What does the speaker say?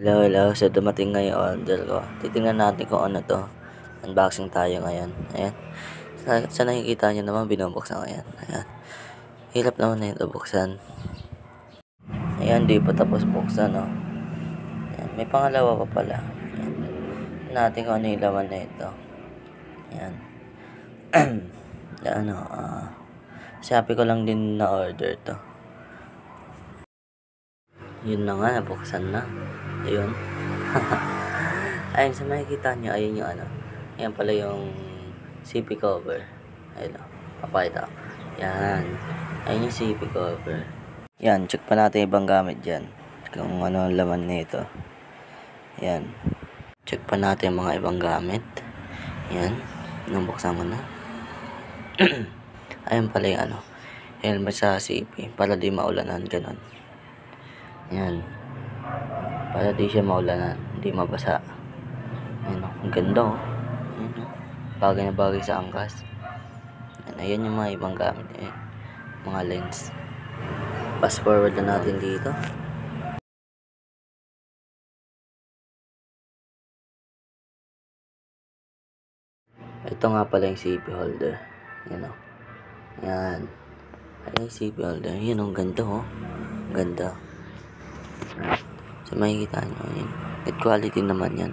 Hello, hello. So, dumating nga yung order ko. Titingnan natin kung ano to. Unboxing tayo ngayon. Ayan. Sa nakikita nyo naman, binubuksan ko yan. Ayan. Hirap naman na ito buksan. Ayan, di pa tapos buksan, no? Ayan. May pangalawa pa pala. Ayan. Tignan natin kung ano yung laman na ito. Ayan. Ano, Shopee ko lang din na order to. Yun na nga, nabuksan na. Ayun. Ayun, sa makikita nyo, ayun yung ano. Ayan pala yung CP cover. Ayun o. Papakita ko. Yan. Ayun yung CP cover. Yan, check pa natin ibang gamit dyan. Kung ano ang laman nito. Yan. Check pa natin mga ibang gamit. Yan. Nabuksan mo na. Ayun pala yung ano. Helmet sa CP. Para di maulanan. Ganon. Yan. Para di siya maulanan. Di mabasa. Ayun o. Ang ganda o. Ayun o. Bagay na bagay sa angkas. Ayan yung mga ibang gamit. Ayan. Mga lens. Fast forward na natin dito. Ito nga pala yung CP holder. Ayan o. Ayan. Ayan yung CP holder. Ayan o. Ang ganda o. Ang ganda. So makikita nyo. Ayan. Good quality naman yan.